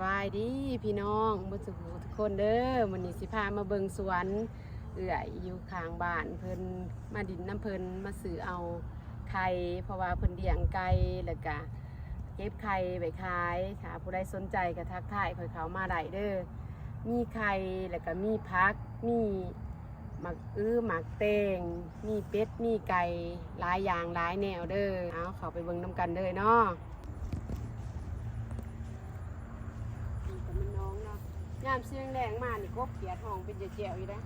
บายดีพี่น้องบุษบูทุกคนเด้อวันนี้สิพามาเบิงสวนเอื่อยอยู่ข้างบ้านเพิ่นมาดินน้ำเพิ่นมาซื้อเอาไข่เพราะว่าเพิ่นเลี้ยงไก่แล้วก็เก็บไข่ไปขายค่ะผู้ใดสนใจก็ทักทายค่อยเขามาได้เด้อมีไข่แล้วก็มีผักมีหมักหมักเตงมีเป็ดมีไก่หลายอย่างหลายแนวเด้อเอาเขาไปเบิ่งน้ำกันเด้อเนาะยามเสียงแรงมานี่กบเขียดห้องเป็นเจียวๆอยู่นะ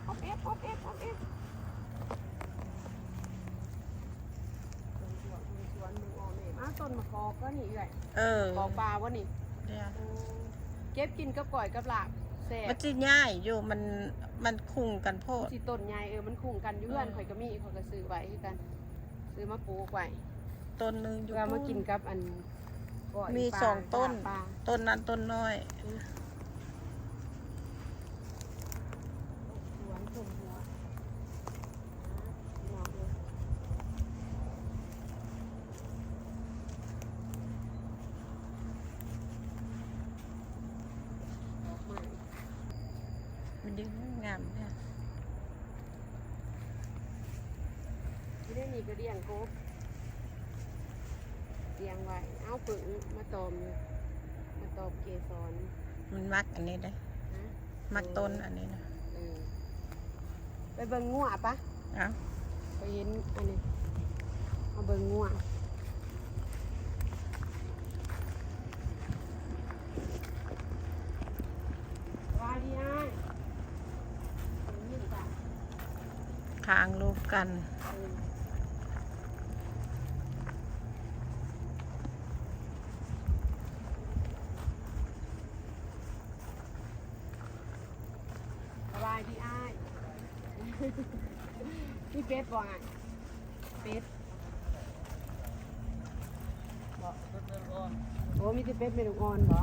ออบเอฟสวนมึงออมเองต้นมะกอกก็นี่เลยกอกปลาวะนี่เก็บกินกับก่อยกับลาบแซ่บมันจะง่ายอยู่มันคุ้งกันโพดสิต้นใหญ่มันคุ้งกันอยู่เพื่อนข่อยก็มีข่อยก็ซื้อไว้คือกันซื้อมาปลูกไว้ต้นนึงอยู่ว่ามากินกับอันมี2 ต้นต้นนั้นต้นน้อยมันดึงงามเนี่ยที่ได้มีกระเดียงกบเดียงไว้เอาปึ่งมาตอมเกสรมันมักอันนี้ได้มักต้นอันนี้นะไปเบิ่งงัวปะไปเห็นอันนี้เอาเบิ่งงัวทางรูปกันสบายดีอ้ายมีเป็ดบ่ไงเป็ดบ่โอ้มีแต่เป็ดเมนูอ่อนบ่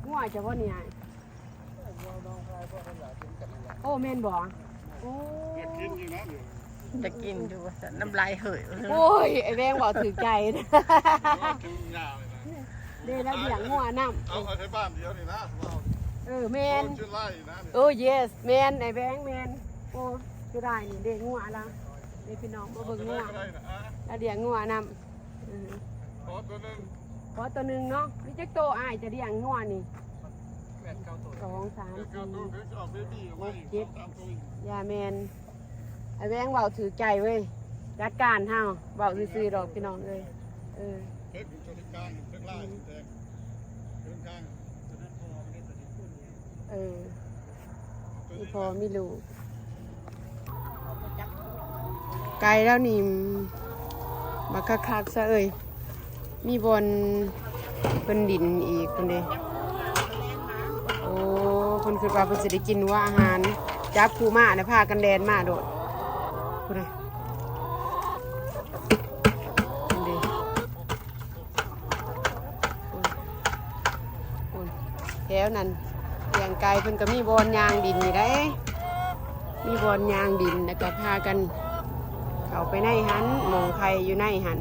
งัวจะว่านี่ไงโอ้แม่นบ่โอ้จะกินดูน้ำลายเหยโอ้ยไอ้แบงบอกถือใจนะเดี๋ยวเราเลี้ยงงัวน้ำเอาใช้บ้านเดียวนี่นะแมนyes แมนไอ้แบงแมนโอ้จะได้นี่เด็กงัวละเด็กพี่น้องมาเบิ่งงัวแล้วเลี้ยงงัวน้ำขอตัวหนึ่งเนาะนี่จักโตอ้ายจะเลี้ยงงัวนี่2 3 4 6 7ยาแมนไอ้แบงเบาถือใจเว้ยจัดการเฮาเบาซื้อดอกพี่น้องเลยนี่พอไม่รู้ไกลแล้วนี่มาคักๆซะเอ้ยมีบนเป็นดินอีกคนเดียวโอ้คนคือว่าเพิ่นสิได้กินว่าอาหารจับผู้มาเนี่ยพากันแดนมาโดดพูดเลยแถวนั้นเลี้ยงไก่เพิ่นก็มีบอนยางดินนี่ได้มีบอนยางดินแล้วก็พากันเข้าไปในหันมองใครอยู่ในหัน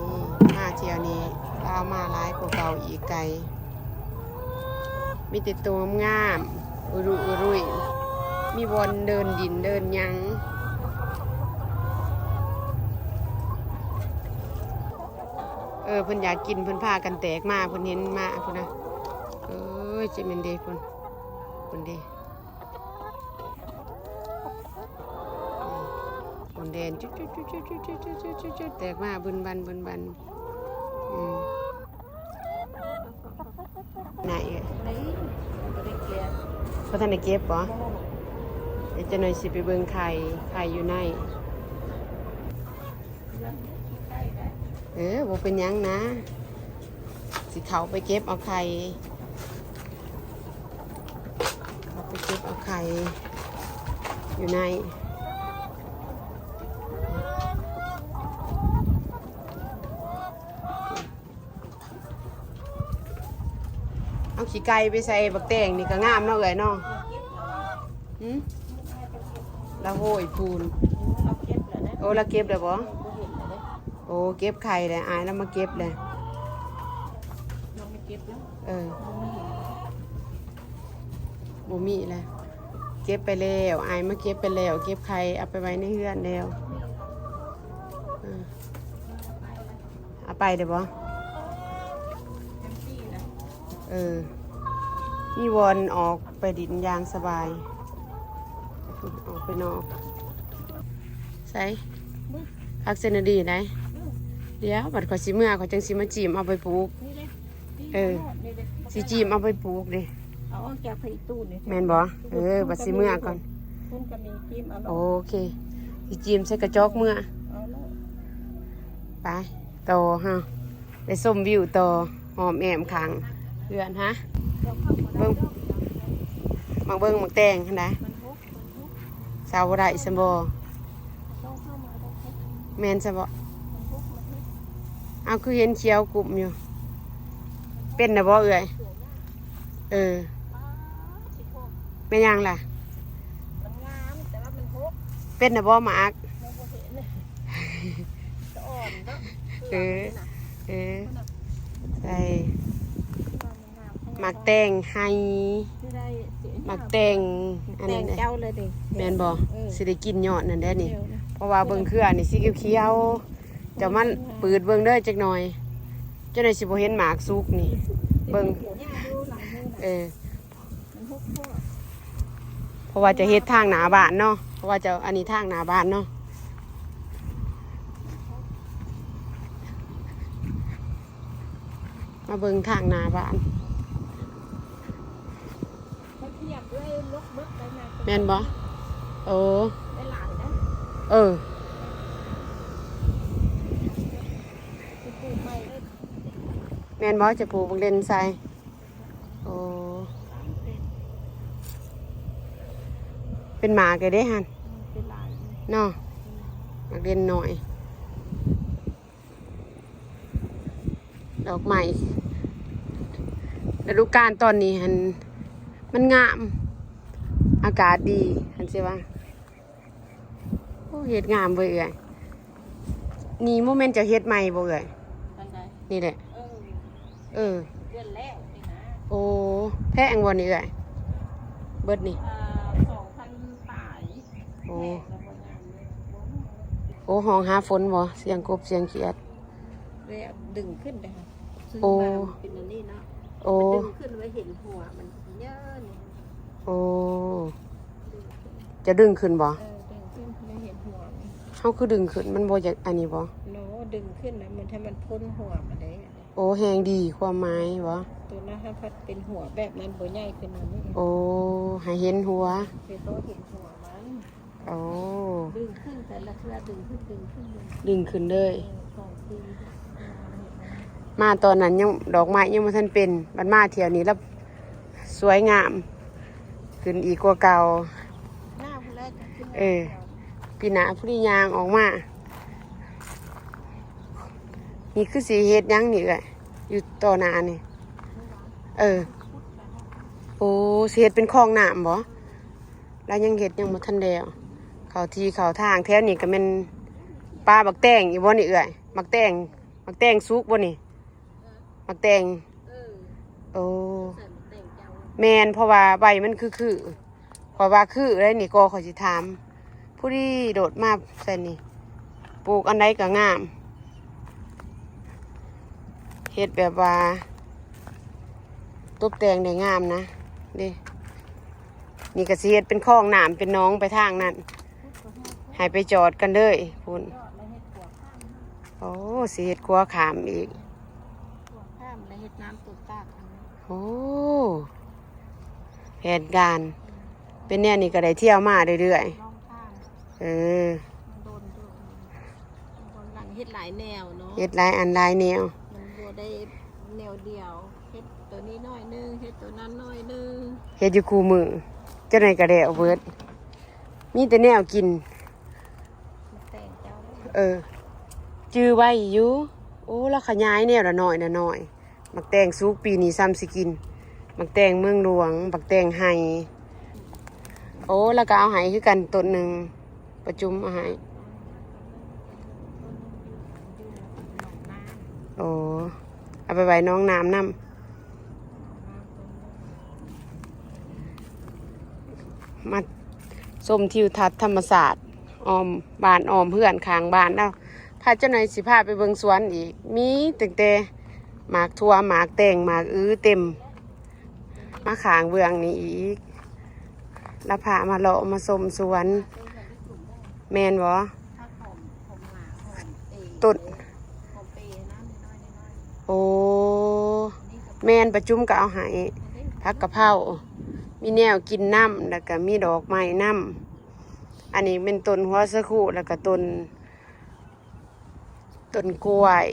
นี่มาเที่ยวนี้ลาวมาหลายกว่าเก่าอีกไก่มีแต่ตัวงามรุยมีบอนเดินดินเดินยังเพิ่นอยากกินเพิ่นพากันแตกมาเพิ่นเห็นมาพุ่นนะจะเป็นเด็กคนเด็กคนเด่นจุดแตกมาบึนบันไหนเพราะท่านได้เก็บปะเดี๋ยวจะหน่อยสิไปเบิ่งไข่อยู่ในบ่เป็นยังนะสิเขาไปเก็บเอาไข่อยู่ในเอาขี้ไก่ไปใส่บักแตงนี่ก็งามเนาะเอ้ยเนาะละโหยพูนโอ้ละเก็บเลยบ่โอ้เก็บไข่เลยอายแล้วมาเก็บเลย ก็บแล้ว บ่มีแล้วเก็บไปแล้วอายมาเก็บไปแล้วเก็บไข่เอาไปไว้ในเฮือนแล้วเอาไปเดี๋ยวบ่นี่วอนออกไปดินยางสบายออกไปนอกใส่พักเซนดีไหนเดี๋ยวบัดขอสิเมื่อขอจังสิมาจีมเอาไปปลูกสิจีมเอาไปปลูกดิเอาแก้วไข่ตู้นี่แม่นบ่บัดสิเมื่อก่อนคุณก็มีจิ้มโอเคสิจีมใส่กระจอกเมื่อไปต่อฮะไปส้มวิวต่อหอมแอมขังเดือนฮะเบิ้งมักแตงนะสาวไรสมบแมนสมบเอาคือเห็นเขียวกลุ่มอยู่เป็นนะบ่เป็นยังล่ะเป็นนะบ่หมากใส่หมักแตงไฮหมักแตงอันนี้เจ้าเลยดิแมนบ่สิได้กินยอดนั่นได้นี่เพราะว่าเบิ่งเครือนี่สีเขียวๆจะมันปืดเบิ่งเด้อจักหน่อยจะได้สิบ่เห็นหมากสุกนี่เบิ่งเพราะว่าจะเฮ็ดทางหน้าบ้านเนาะเพราะว่าจะอันนี้ทางหน้าบ้านเนาะมาเบิ่งทางหน้าบ้านแม่นบ่โอ้แม่นบ่จะปลูกบักเลนใส่โอ้เป็นหมากเลยเด้ฮันเนาะบักเลนหน่อยดอกไม้ฤดูกาลตอนนี้ฮันมันงามอากาศดีฮันสิว่าโอ้เฮ็ดงามเว้ยนี่โมเมนต์จะเฮ็ดใหม่บ่นี่แหละเดือนแล้วนี่นะโอ้แพงบ่นี่เบิดนี่2,000 ปลายโอ้ห้องหาฝนบ่เสียงกบเสียงเขียดดึงขึ้นเลยค่ะโอ้เป็นอันนี้เนาะดึงขึ้นไว้เห็นหัวมันเยอะนี่โอ้จะดึงขึ้นบ่ดึงขึ้นไม่เห็นหัวเฮาคือดึงขึ้นมันบ่อยากอันนี้บ่โนดึงขึ้นนะมันให้มันพ้นหัวมาได้โอ้แฮงดีความหมายบ่ตัวนั้นถ้าพัดเป็นหัวแบบนั้นบ่ใหญ่ขึ้นมานี่โอ้ให้เห็นหัวเป็นโตเห็นหัวมันโอ้ดึงขึ้นแต่ละเทื่อดึงขึ้นดึงขึ้นเลยมาตอนนั้นยังดอกไม้ยังบ่ทันเป็นบัดมาเที่ยวนี้แล้วสวยงามขึ้นอีกกว่าเก่าปีหน้าผู้ที่ยางออกมานี่คือสีเฮ็ดยังนี่อยู่ต่อหน้านี่โอ้สีเฮ็ดเป็นคลองน้ำบ่แล้วยังเฮ็ดยังบ่ทันแล้วเข้าที่เข้าทางแถวนี้ก็แม่นปลาบักแตงอีบ่นี่บักแตงสุกบ่นี่บักแตงโอ้แม่นเพราะว่าใบมันคือขอยว่าคือได้นี่ก็ขอยสิถามผู้ที่โดดมาใส่นี่ปลูกอันใดก็งามเฮ็ดแบบว่าตบแต่งได้งามนะดินี่ก็สิเฮ็ดเป็นคลองน้ำเป็นน้องไปทางนั้นให้ไปจอดกันเลยพุ่นโอ้สิเฮ็ดครัวขามอีกข้ามแล้วเฮ็ดน้ำตุกตากโอ้แผนการเป็นแนวนี้ก็ได้เที่ยวมาเรื่อยๆโดนหลังเฮ็ดหลายแนวเนาะเฮ็ดหลายอันหลายแนวมันบ่ได้แนวเดียวเฮ็ดตัวนี้น้อยนึงเฮ็ดตัวนั้นน้อยนึงเฮ็ดอยู่คู่มือเจ้าไหนก็ได้เอาเบิดมีแต่แนวกินจื้อไว้อยู่โอ้แล้วขยายแนวละน้อยมักแตงสุกปีนี้ซ้ำสิกินมักแตงเมืองหลวงมักแตงไห้โอ้แล้วก็เอาไห้คือกันต้นหนึ่งประจุมเอาไห้โอ้เอาไปไว้น้องน้ำน้ มาชมทิวทัศน์ธรรมศาสตร์ออมบ้านออมเพื่อนข้างบ้านแล้วพาเจ้าหน่อยสิพาไปเบิ่งสวนอีกมีตั้งแต่หมากทั่วหมากแตงหมากเต็มมาข้างเบืองนี่อีกแล้วพามาเลาะมาชมสวนแมนบ่ ถ้าหอมหมาหอมเอ ต้น หอมเปย์นะน้อยๆ โอ้ นี่กับ แมนประจุมก็เอาให้ผักกะเพรามีแนวกินน้ำแล้วก็มีดอกไม้น้ำอันนี้เป็นต้นหัวสะคุแล้วก็ต้นกล้วย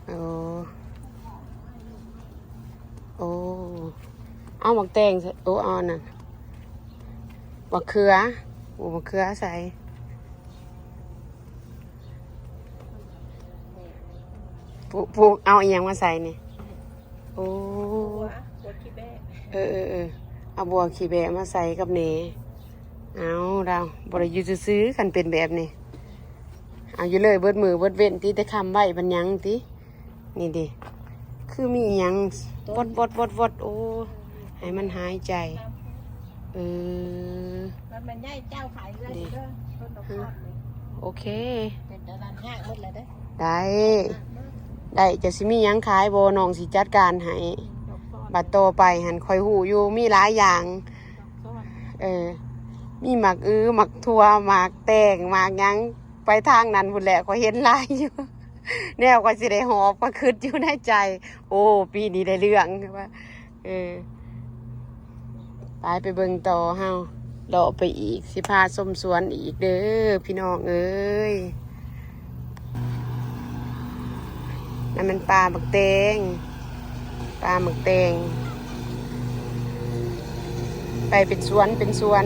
โอ้โอ้เอาหมักแตงใส่โอ้เอาอันนั่นมะเขือโอ้มะเขือใส่ปลูกเอาอีหยังมาใส่นี่โอ้ บัวขี้แบะ เอาบัวขี้แบะมาใส่กับเนเอาเราบริยุทธ์ซื้อกันเป็นแบบนี้เอาอยู่เลยเบิดมือเบิดเว้นที่ได้คำไว้บันยังตินี่ดิคือมีอิหยังวดโอ้ให้มันหายใจเออ มันใหญ่เจ้าขายเลยเด้อต้นดอกทอดเลย โอเค เป็นตลาดยากหมดเลยเด้อ ได้จะสิมีหยังขายโบน้องสิจัดการให้ ดอกทอด บัดโตไปหันคอยหูอยู่มีหลายอย่าง ดอกทอด มีหมักหมักทั่วหมักแตงหมักหยังไปทางนั้นพุ่นแหละก็เห็นหลายอยู่ แนวก็สิได้หอบก็คิดอยู่ในใจ โอ้ปีนี้ได้เรื่องว่าไปเบิ่งต่อเฮาเลาะไปอีกสิพาชมสวนอีกเด้อพี่น้องเอ้ยนั่นมันปลาหมึกแตงไปเป็นสวน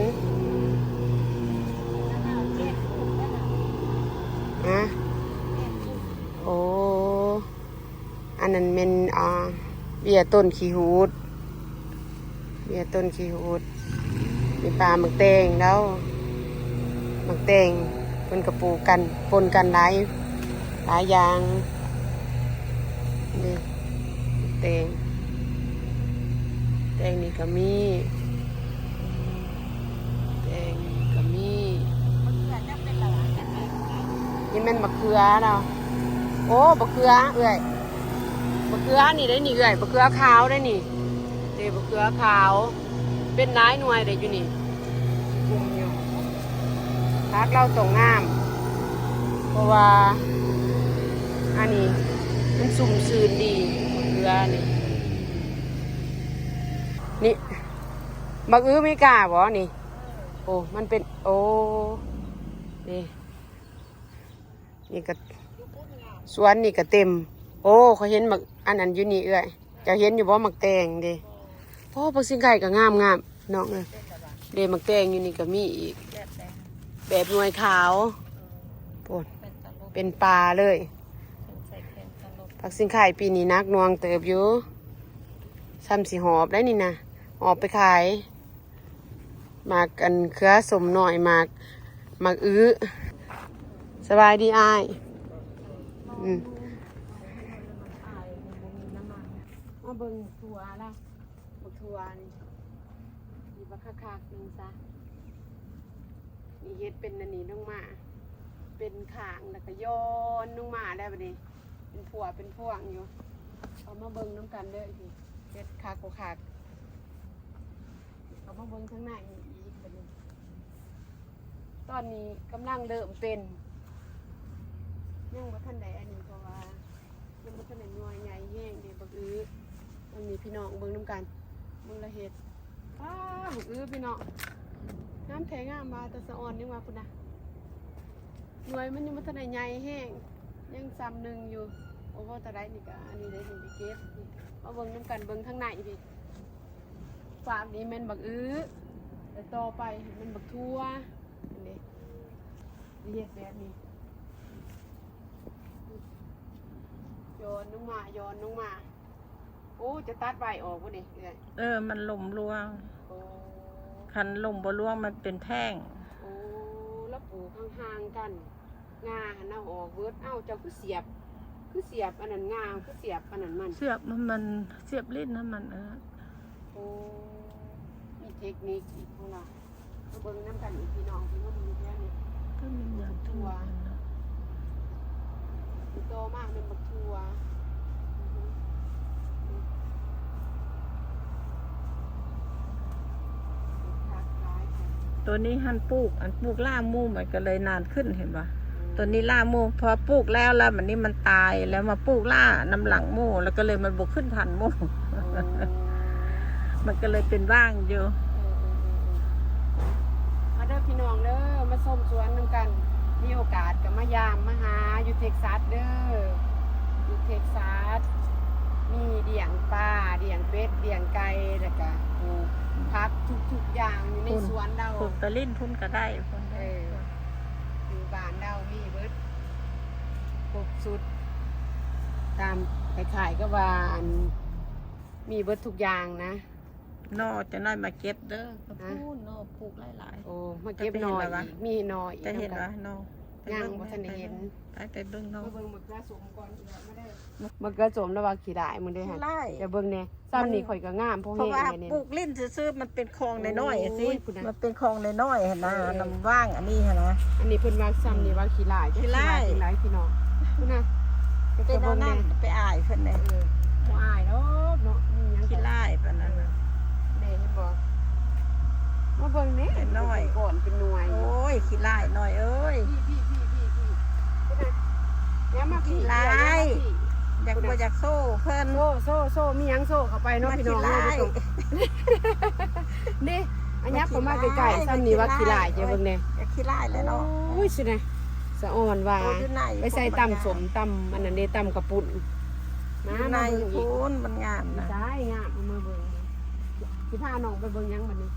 อะโอ้อันนั้นเป็นเบี้ยต้นขี้หูดมีปลาหมึกแตงแล้วหมึกแตงเป็นกระปูกันปนกันหลายอย่างนี่แตงนี่ก็มีนี่มันมะเขือเนาะโอ้มะเขือมะเขือนี่ได้นี่มะเขือขาวได้นี่เดี๋ยวมะเขือขาวเป็นน้ายหน่วยได้อยู่นี่กลุ่มอยู่พักเราส่งงามเพราะว่าอันนี้มันสุ่มซื่นดีมะเขือนี่บักไม่กล้าบ่นี่โอ้มันเป็นโอ้นี่ก็สวนนี่ก็เต็มโอ้เขาเห็นหมักอันนั้นอยู่นี่จะเห็นอยู่บ่หมักแตงเด้โอ้ผักสิงไก่ก็งามน้องเลยเด้หมักแตงอยู่นี่ก็มีอีกแบบหน่วยขาวโอ้เป็นปลาเลยผักสิงไข่ปีนี้นักนวงเติบอยู่ซ้ำสิหอบได้นี่นะหอบไปขายหมากกันเครือสมหน่อยหมากสบายดีอ้ายมาเบิ่งทัวแล้วทัวนี่มีบักคักๆนึงซะนี่เฮ็ดเป็นอันนี้ลงมาเป็นขางแล้วก็ย้อนลงมาได้บัดนี้เป็นพวงอยู่เอามาเบิ่งน้ำกันเด้อสิเฮ็ดคักเอามาเบิ่งข้างในอีกบัดนี้ตอนนี้กำลังเริ่มเป็นยังบ่ทันได้อันนี้เพราะว่ายังบ่ทันได้หน่วยใหญ่แห้งเด้บักมันมีพี่น้องเบิ่งน้ำกันมึงละเฮ็ดบักพี่น้องน้ำแท้งามมาแต่สะอ่อนยังว่าพุ่นน่ะหน่วยมันยังบ่ทันได้ใหญ่แห้งยังซ้ำหนึ่งอยู่โอ้ว่าแต่ได้นี่ก็อันนี้ได้นี่เก็บมาเบิ่งน้ำกันเบิ่งข้างในพี่ฝากนี้แม่นบักแต่ต่อไปมันบักทั่วอันนี้เฮ็ดแบบนี้โยนลงมาโอ้จะตัดใบออกบ่นี่มันหล่มร่วง โอ้ คันหล่มบ่ร่วงมันเป็นแท่ง โอ้แล้วปลู ลูกห่างๆกันงาหันเอาออกเบิดเอ้าเจ้าคือเสียบอันนั้นงาคือเสียบอันนั้นมัน เสียบมันเสียบลิ้นนะมันโอ้มีเทคนิคอีกของเราเบิ่งน้ำกันอีกพี่น้องที่ว่ามีแค่นี้ ก็มีอย่างทั่ว โตมากเป็นบักทัวตัวนี้หันปลูกอันปลูกล่ามูมันก็เลยนานขึ้นเห็นปะตัวนี้ล่ามูพอปลูกแล้วมันนี่มันตายแล้วมาปลูกล่าน้ำหลังมูแล้วก็เลยมันบกขึ้นทันมูมันก็เลยเป็นว่างอยู่มาเด้อพี่น้องเด้อมาส้มสวนน้ำกันมีโอกาสกับมายามมาหาอยู่เท็กซัสเด้ออยู่เท็กซัสมีเดี่ยงปลาเดี่ยงเป็ดเดี่ยงไก่แล้วก็ปลูกพักทุกอย่างอยู่ในสวนเราปลูกตะลิ่นพุ่นก็ได้พุ่นอยู่บ้านเรามีเบิดครบสุดตามไปขายก็ว่ามีเบิดทุกอย่างนะนอจะน้อยมาเก็บเด้อก็พูดนอปลูกหลายๆโอ้มาเก็บนอยอีกมีนอยอีกจะเห็นว่านอยังบ่ทันได้เห็นไปเบิ่งนอเบิ่งมะเขือส้มก่อนไม่ได้มะเขือส้มแล้วว่าขี้ได้มึงได้ฮะอย่าเบิ่งแน่ซ้ำนี่ข่อยก็งามเพราะว่าปลูกลิ้นซื่อๆมันเป็นคลองน้อยๆสิมันเป็นคลองน้อยๆหั่นนะน้ำว่างอันนี้หั่นนะอันนี้เพิ่นว่าซ้ำนี่ว่าขี้ได้ขี้ได้พี่น้องพุ่นน่ะเป็นนั่นไปอายเพิ่นเนี่ยบ่อายดอกเนาะมีหยังขี้ได้ปานนั้นเด้เห็นบ่มาเบิ่งนี่น้อยก่อนเป็นหน่วยโอ้ยขี้ได้น้อยเอ้ยขี้ไล่อยากบ่อยากโซ่เพิ่นโซ่มีหยังโซ่เข้าไปเนาะพี่น้องนี่อันนี้ผมมาไกลๆซ้ำนี่ว่าขี้ไล่จะเบิ่งแน่ขี้ไล่แล้วเนาะอุ้ยสินะสะอ่อนว่าไปใส่ตำสมตำอันนั้นเด้ตำกระปุ่นมาเบิ่งอีกมันงามนะใช่งามมาเบิ่งสิพาน้องไปเบิ่งหยังบัดนี้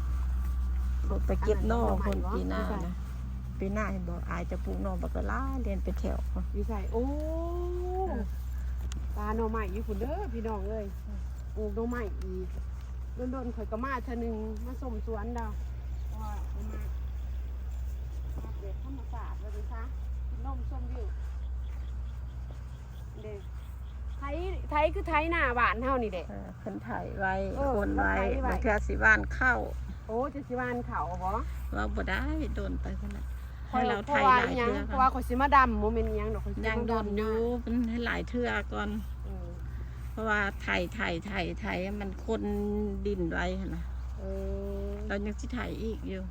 ไปเก็บนอกคนปีหน้านะปีหน้าเห็นบอกอายจะปลูกนอกบักกะลาเรียนไปแถววิสัยโอ้ปลาหน่อไม้อยู่พุ่นเด้อพี่น้องเอ้ยปลูกหน่อไม้อีกโดนๆข่อยก็มาเทื่อนึงมาส้มสวนดาวว่ามาเด็ดธรรมศาสตร์ว่าจังซะกินนมส้มวิวเด้ไทยคือไทยหน้าบ้านเฮานี่เด้เพิ่นไถไว้โอนไว้บางเทื่อสิบ้านเข้าโอ้จะสิบ้านเขาบ่เราบ่ได้โดนไปพุ่นน่ะให้เราไถหลายเทื่อเพราะว่าข่อยสิมาดำบ่แม่นหยังดอกข่อยยังโดนอยู่มันให้หลายเทื่อก่อนเพราะว่าไถมันคนดินไว้หั่นน่ะเรายังสิไถอีกอยู่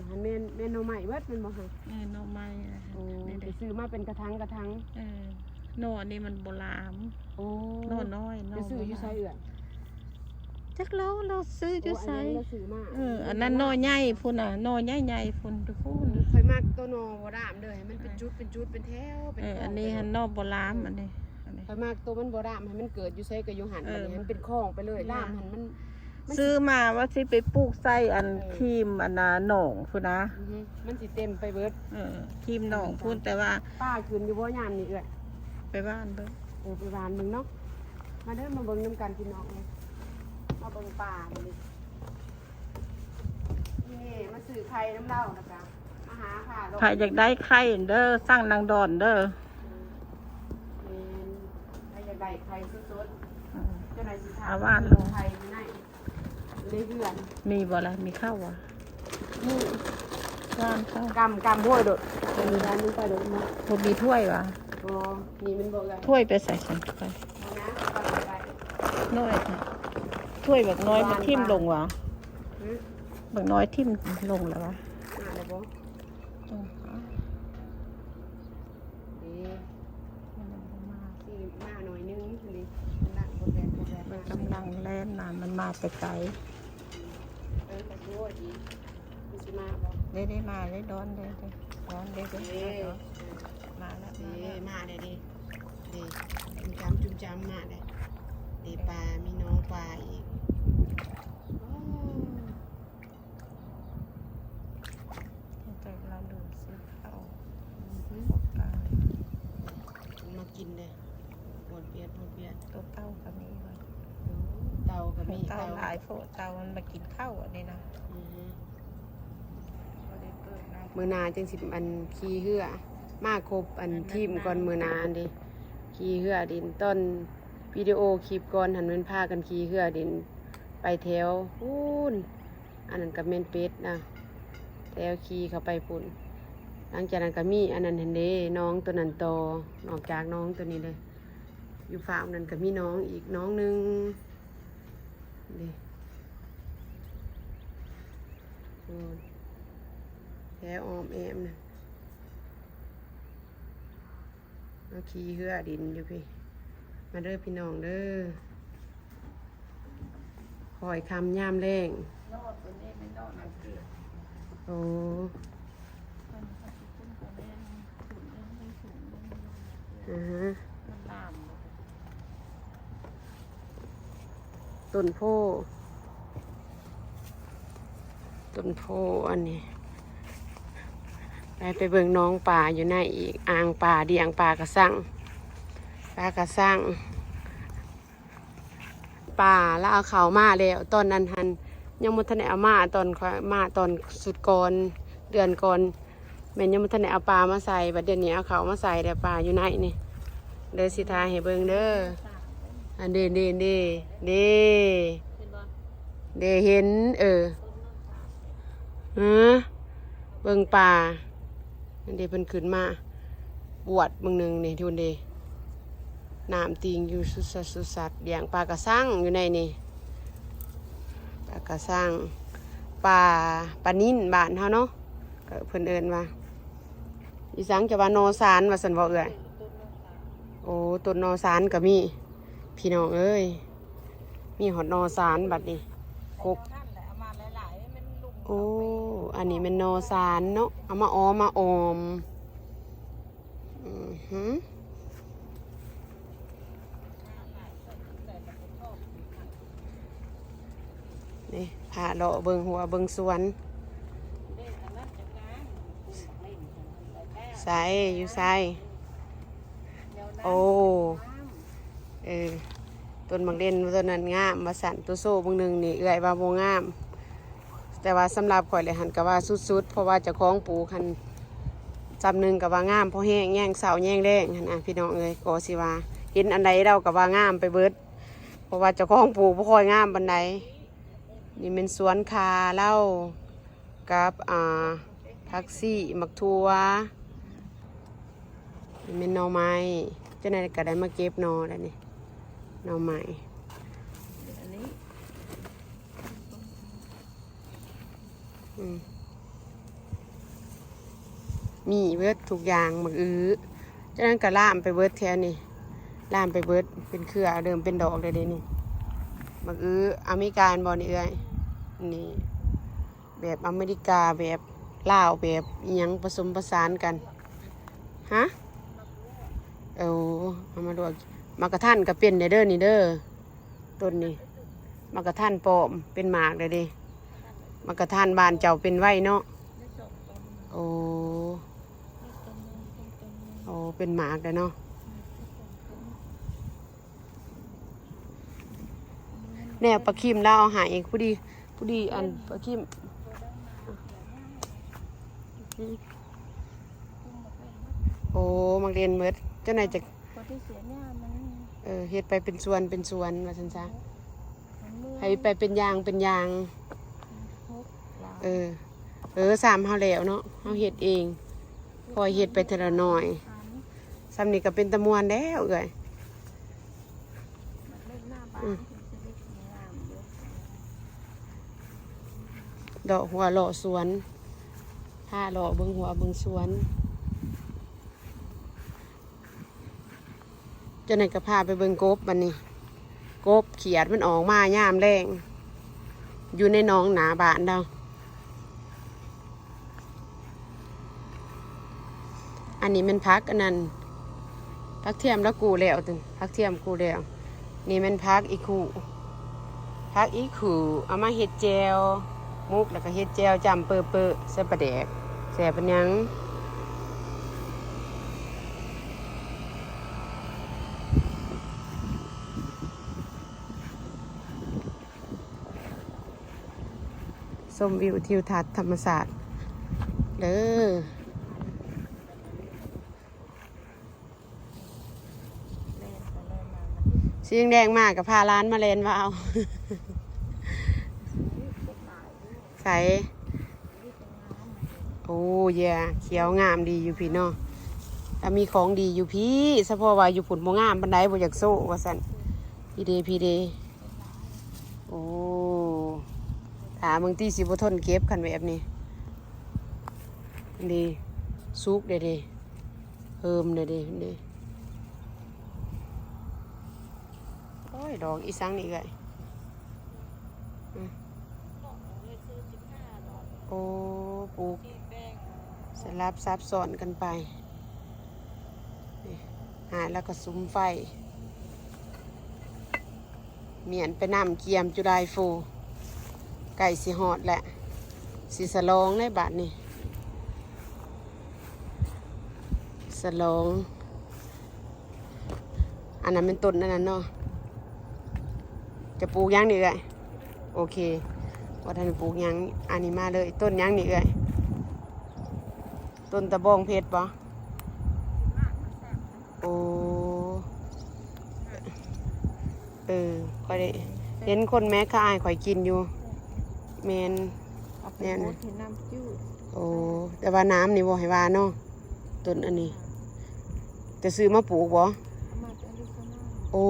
หันแม่นหน่อไม้เบิดแม่นบ่หั่นหน่อไม้นี่ได้ซื้อมาเป็นกระถางหน่อนี่มันโบราณหน่อน้อยจะซื้ออยู่ไสเอื้อจักเราซื้ออยู่ไสอันนั้นหน่อใหญ่พุ่นน่ะหน่อใหญ่ๆพุ่นทุกคนค่อยมักตัวหน่อบ่ดามเด้อให้มันเป็นจุดเป็นแถวเป็นอันนี้หันหน่อโบราณอันนี้ค่อยมักตัวมันบ่ดามให้มันเกิดอยู่ไสก็อยู่หันอันนี้มันเป็นคลองไปเลยดามหันมันซื้อมาว่าสิไปปลูกไส้อันครีมอันน่ะหนองพุ่นนะมันสิเต็มไปเบิดครีมหนองพุ่นแต่ว่าป้าขึ้นอยู่บ่ยามนี่เอ้ยไปบ้านเบิ่งไปบ้านมึงเนาะมาเด้อมาเบิ่งน้ำกันพี่น้องเลยมาเบิ่งป่านี่มาซื้อไข่น้ำเล่านะคะมาหาค่ะใครอยากได้ไข่เด้อสร้างนางดอนเด้อใครอยากได้ไข่สดๆเจ้านายสิทาไข่อยู่ในเรือนมีบ่ล่ะมีข้าววะมีร้านข้าวกำห้วยโดดมีร้านนึงไปโดดมาบ่มีถ้วยวะนี่มันบอกเลยถ้วยไปใส่ไปน้อยถ้วยแบบน้อยมันทิ่มลงวะแบบน้อยทิ่มลงแล้ววะอะไรบ้างมาหน่อยนึงนี่มันกำลังแล่นมามันมาแต่ไกลได้มาได้ดอนได้มาแล้วมาเลยดิจุ่มจำมาเลยดีปลามีน้องปลาอีกแต่เราดูซื้อข้าวมากินเลยปวดเปียดตัวเต้าก็มีเลยเต่าก็มีเต่าหลายโผล่เต่ามันมากินข้าวอันนี้นะเ มือนาจังสิอันขี่เหือมาครบอันทีมก่อนมือนาอันดิขี่เหือดินต้นวิดีโอคลิปก่อนหันเป็นพากันขี่เหือดินไปแถวพูนอันนั้นกับเมนเป็ดนะแถวขี่เข้าไปปุ่นหลังจากนั้นก็มีอันนั้นเห็นเด้น้องตัวนั้นโตนอกจากน้องตัวนี้เลยอยู่ฟาร์มนั้นก็มีน้องอีกน้องนึงนี่แถวออมแอมนะเอาขี่เหือดินอยู่พี่มาเด้อพี่น้องเด้อคอยคำย่ามแรงโอ้ต้นโพอันนี้ไปเบิ่งน้องป่าอยู่ในอีกอ่างป่าเดียงป่ากระสังป่าแล้วเอาเขามาแล้วตอนนั้นหันยังมุทันได้เอามาตอนมาตอนสุดก่อนเดือนก่อนแม่ยังมุทันได้เอาปลามาใส่บัดเดี๋ยวนี้เอาเขามาใส่แต่ป่าอยู่ในนี่เด้อสิทายให้เบิ่งเด้ออันเด้เห็นเบิ่งป่าอันเด้เพิ่นขึ้นมาบวชมึงหนึ่งนี่ทุนเด้น้ำติงอยู่สุสัดเลี้ยงปลากระสังอยู่ในนี่ปลากระสังปลานิ่นบ้านเฮาเนาะก็เพิ่นเอิ้นว่าอีสังจะว่าโนซานว่าซั่นบ่เอ่ยโอ้ต้นโนซานก็มีพี่น้องเอ้ยมีหอดโนซานบัดนี้กกโอ้อันนี้เป็นโนซานเนาะเอามาออมนี่พาเลาะเบิ่งหัวเบิ่งสวนใส่อยู่ใส่โอ้ต้นบางเด่นต้นนั้นงามมาสั่นตัวโซ่บางหนึ่งนี่เอื่อยว่าโมงามแต่ว่าสำหรับข่อยเลยหันกับว่าสุดๆเพราะว่าจะคล้องปูคันจำหนึ่งกับว่างามเพราะแห้งแย่งเสาแย่งแรงหันพี่น้องเอ้ยก็สิว่าเห็นอันใดเรากับว่างามไปเบิดเพราะว่าจะคล้องปูบ่ค่อยงามบันไดนี่เป็นสวนคาเล่ากับผักซี่มักทัวนี่เป็นหน่อไม้เจ้านายก็ได้มาเก็บหน่อแล้วนี่หน่อไม้มีเบิดทุกอย่างมักจากนั้นก็ล่ามไปเบิดแถวนี่ล่ามไปเบิดเป็นเครือเดิมเป็นดอกเลยเดี๋ยวนี้มักอเมริกาบอนี่เอ้ยนี่แบบอเมริกาแบบลาวแบบอิหยังผสมผสานกันฮะเอามาดูมากระทันก็เป็นเด้อนี่เด้อต้นนี้มากระทันปอมเป็นหมากเลยดิมากระทันบานเจ้าเป็นไว้เนาะโอ้เป็นหมากเลยเนาะแนวปลาคิมแล้วเอาหายผู้ดีอันปลาคิมโอ้มักเรียนเมิดเจ้านายจะเฮ็ดไปเป็นส่วนว่าซั่นซะให้ไปเป็นยางสามเฮาแล้วเนาะเฮาเฮ็ดเองพอเฮ็ดไปทีละน้อยซ้ำนี่ก็เป็นตะมวนแล้วเอ้ยดอกหัวเลาะสวนผ้าเลาะเบิ่งหัวเบิ่งสวนเจ้าไหนก็พาไปเบิ่งกบบัดนี้กบเขียดมันออกมายามแรงอยู่ในหนองหนาบ้านเราอันนี้มันพักอันนั้นพักเทียมแล้วกูแล้วตึงพักเทียมกูแล้วนี่มันพักอีกูเอามาเห็ดแจวมุกแล้วก็เห็ดแจวจำเปอใส่ปลาแดกแซ่บเป็นยังชมวิวทิวทัศน์ธรรมศาสตร์ เด้อสีแดงมากกับพาร้านมาเลนว่าเอา ใส่โอ้ยเขียวงามดีอยู่พี่เนาะถ้ามีของดีอยู่พี่สะพอว่าอยู่ผุนบ่งามบันไดบ่อยากโซ่ว่าสั่นพี่เดโอ้ถามบางทีสิบ่ทนเก็บคันแบบนี้ดีซุกเด้เพิ่มเด้โอ้ยดอกอีสังนี่ไงโอ้ปลูกสลับซับซ้อนกันไปหาแล้วก็ซุ้มไฟเมียนไปน้ำเกียมจุไดฟูไก่สีหอดแหละสีสลองในบาทนี่สลองอันนั้นเป็นต้นนั่นน่ะเนาะจะปลูกยังนี่เลยโอเคว่าท่านปลูกยังอันนี้มาเลยต้นยังนี่เลยต้นตะบองเพชรปะโอ้ค่อยได้เห็นคนแม่ข้าอายข่อยกินอยู่เมนเนี่ยนะโอ้แต่ว่าน้ำนี่บ่ให้ว่าเนาะต้นอันนี้จะซื้อมาปลูกบ่โอ้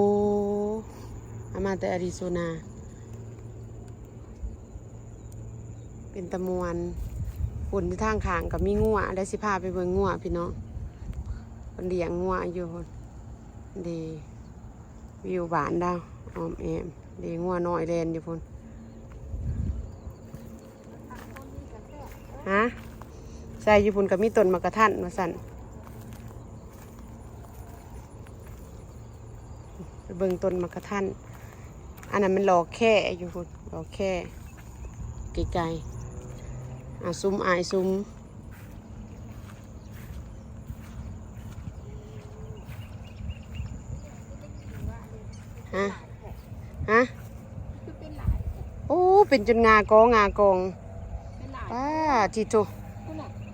เอามาแต่อาริโซนาเป็นตะมวนฝุ่นที่ทางข้างกับมีงัวได้สิพาไปเบิ่งงัวพี่น้องคนเลี้ยงงัวอยู่คนดีวิวบ้านดาวออมแอมดีงัวน้อยแลนอยู่คนฮะใส่อยู่พุ่นกับมีต้นมะกระทันมาสั่นไปเบิ่งต้นมะกระทันอันนั้นมันหลอกแค่อยู่พุ่นหลอกแค่ไกลๆซุ้มอายซุ้มฮะโอ้เป็นจนงากองป้าทีโต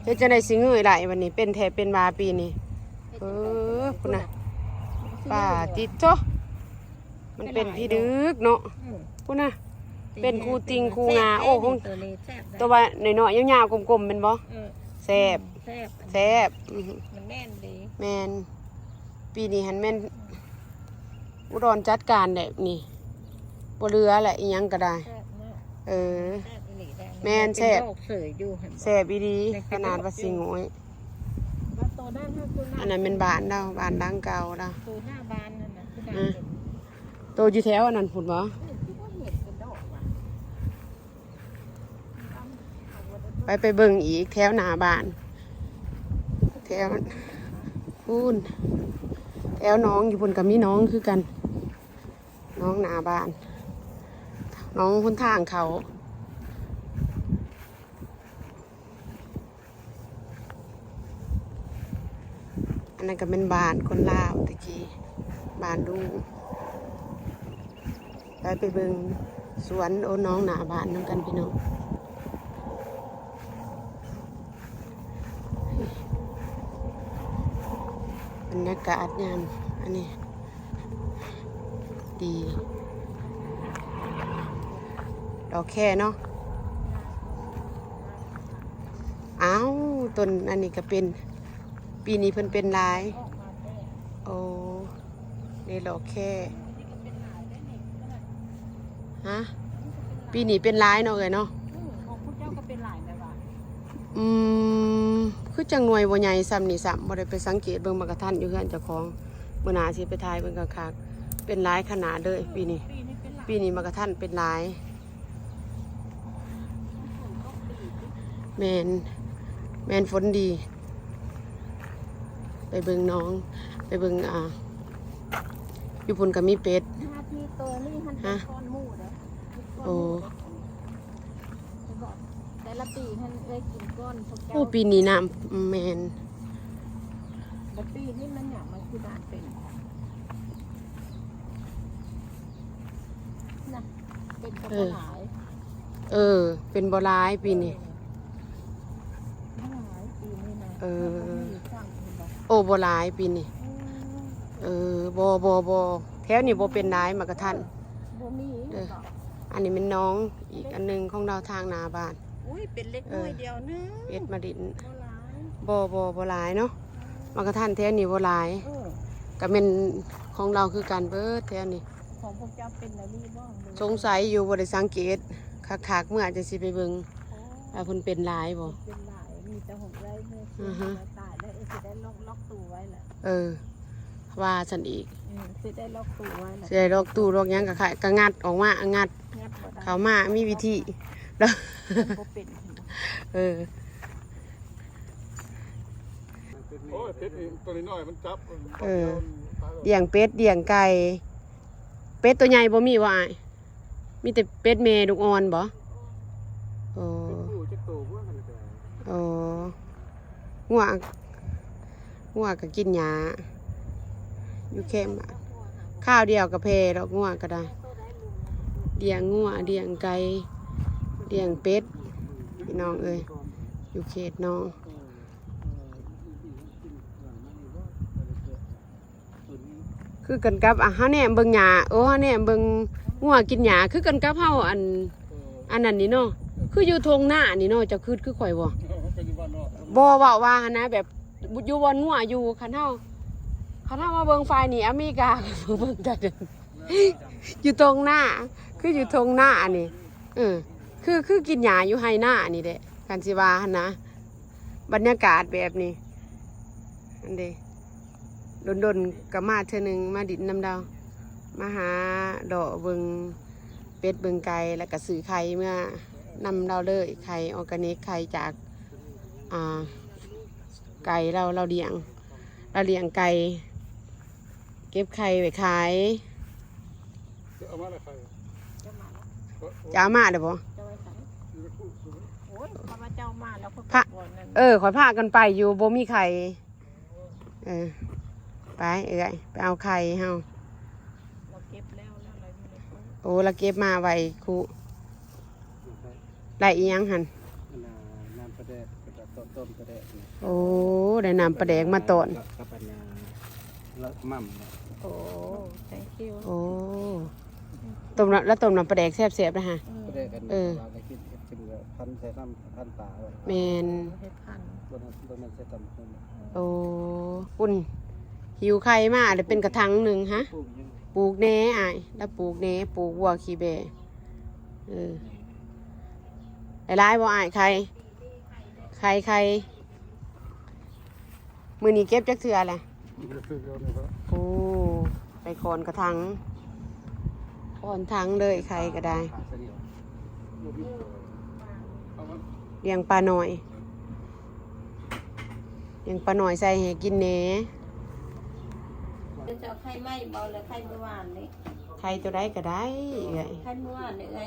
เฮ็ดจะได้สิเงยไหลวันนี้เป็นแทเป็นมาปีนี้พุ่นน่ะป้าทีโตมันเป็นพี่ดึกเนาะพุ่นน่ะเป็นคูติงคูงาโอ้คงตัวว่าหน่อยๆยาวๆกลมๆเป็นบ่แซ่บมันแน่นดีแม่นปีนี้หันแม่นอุดรจัดการแบบนี้บ่เรือแหละอีหยังก็ได้แม่นแซ่บแซ่บอีดีขนาดว่าสิงโอยอันนั้นเป็นบ้านเราบ้านดังเก่าเราตัวหน้าบ้านนั่นน่ะโตอยู่แถวอันนั้นพุ่นบ่ไปเบิ่งอีกแถวหน้าบ้านแถวพุ่นแถวน้องอยู่พุ่นกับมีน้องคือกันน้องหน้าบ้านน้องคนทางเขาอันนั้นก็เป็นบ้านคนลาวตะกี้บ้านดูไปเบิ่งสวนโอ้น้องหน้าบ้านนั่งกันพี่น้องบรรยากาศยามอันนี้ดีดอกแค่เนาะอ้าวต้นอันนี้ก็เป็นปีนี้เพิ่นเป็นลายโอ้นี่ดอกแค่ฮะปีนี้เป็นลายเนาะเนาะของพวกเจ้าก็เป็นหลายแบบว่าคือจังหน่วยบ่ใหญ่ซ้ำนี่ซ้ำบ่ได้ไปสังเกตเบิ่งมากระทันอยู่เฮือนเจ้าของมื้อหน้าสิไปถ่ายเบิ่งคักๆเป็นลายขนาดเลยปีนี้มากระทันเป็นลายแมนฝนดีไปเบิ่งน้องไปเบิ่งอยู่พุ่นก็มีเป็ดฮะโอ้แต่ละปีท่านเคยกินก้อนพวกเจ้าโอ้ปีนี้น้ำแมนแต่ปีนี้มันอย่างมันคือด่านเป็นนะเป็นกระป๋หลายเป็นบ่ร้ายปีนี้ เออโอ้บ่หลายปีนี่บ่แถวนี้บ่เป็นหลายมากระทัน บ่มี อันนี้เป็นน้องอีกอันหนึงของเราทางหน้าบ้าน อุ้ยเป็นเล็กน้อยเดียวนึง เป็ดมาดิน บ่หลาย บ่หลายเนาะมากระทันแถวนี้บ่หลายก็เป็นของเราคือการเบิดแถวนี้ ของพวกเจ้าเป็นแล้วนี่บ่ สงสัยอยู่บ่ได้สังเกตคักๆเมื่ออาจจะสิไปเบิ่งว่าเพิ่นเป็นหลายบ่ เป็นหลายมีแต่หกไร่เมื่อ อือฮะ ตายแล้วสิได้ล็อกตู้ไว้แหละ ว่าฉันอีก สิได้ล็อกตู้ไว้แหละ สิได้ลอกตู้ลอกหยังก็งัดออกมางัด งัดบ่ได้ เข้ามามีวิธีแล้ว บ่เป็น โอ้ยเป็ดนี่ตัวน้อยมันจับ เลี้ยงเป็ดเลี้ยงไก่เป็ดตัวใหญ่บ่มีว่าอ้ายมีแต่เป็ดแม่ลูกอ่อนบ่โอ้ ตู้จะโตพวกมันก็ โอ้งัวก็กินหญ้าอยู่เข้มอะข้าวเดียวกับเพดอกงัวก็ได้เลี้ยงงัวเลี้ยงไก่เลี้ยงเป็ดพี่น้องเอ้ยอยู่เขตน้องคือกันกับเฮาแหนมเบิ่งหญ้าเฮาแหนมเบิ่งงัวกินหญ้าคือกันกับเฮาอันนั้นนี่เนาะคืออยู่ทงหน้านี่เนาะเจ้าคือข่อยบ่ เป็นบ้านนอก บ่เว้าว่าหั่นนะแบบอยู่บนงัวอยู่คันเฮามาเบิ่งไฟนี่อเมริกา เบิ่งจัดอยู่ตรงหน้าคืออยู่ตรงหน้านี่คือกินหญ้าอยู่ไห้หน้านี่แหละกันสิว่าหั่นนะบรรยากาศแบบนี้อันเด้ดนๆก็มาเทื่อนึงมาดินน้ำดาวมาหาดอกเบิ่งเป็ดเบิ่งไก่แล้วก็ซื้อไข่เมื่อนำเราเลยไข่ออร์แกนิกไข่จากไก่เราเลี้ยงไก่เก็บไข่ไว้ขาย เอามาละใคร จะเอามาเด้อบ่ จะไว้ใส่โอ้ยพอมาเจ้ามาแล้วก็ พระ ก่อนนั่น ขอยพากันไปอยู่บ่มีไข่ไปไปเอาไข่เฮา เราเก็บแล้วอะไรอยู่ในตู้ โอ้เราเก็บมาไว้คุได้อีหยังหั่น น้ำปลาแดกกับต้มปลาแดก โอ้ได้น้ำปลาแดกมาตอน กับปัญญาละมั่ม โอ้ thank you โอ้ต้มน้ำปลาแดกแซ่บๆนะฮะ ปลาแดกกันเราไปคิดเป็นพันใส่น้ำพันป่าไว้ แม่น เฮ็ดพันธุ์ ตัวนั้นใส่ตำขึ้น โอ้ปุ่นหิวไข่มาเดี๋ยวเป็นกระถางหนึ่งฮะ ปลูกยัง ปลูกแหน่อ้ายแล้วปลูกแหน่ปลูกวัวขี้แบหลายๆบ่อ้ายไข่มื้อนี้เก็บจักเทื่อแหละ ซื้อเยอะเลยครับ โอ้ไปโคนกระถางโคนถังเลยไข่ก็ได้ ขาเสียวเอามัน เลี้ยงปลาหน่อยใส่ให้กินแหน่ จะเอาไข่ไหม้เบาเลยไข่เมื่อวานนี่ ไข่ตัวใดก็ได้เอ้ย ไข่เมื่อวานนี่ไอ้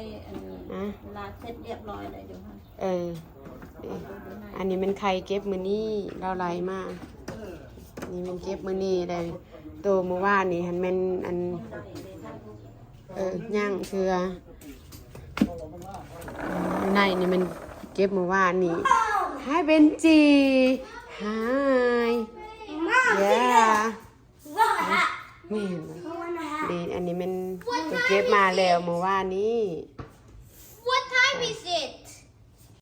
ลาดเสร็จเรียบร้อยเลยเดี๋ยวค่ะ อันนี้เป็นไข่เก็บมื้อนี้เราไหลมานี่มันเก็บมื้อนี้ได้โตเมื่อวานนี่หันแม่นอันย่างเชือในนี่มันเก็บเมื่อวานนี่ให้เป็นจีหายไม่เห็นเลยดีอันนี้มันเก็บมาแล้วเมื่อวานนี้ What time is it?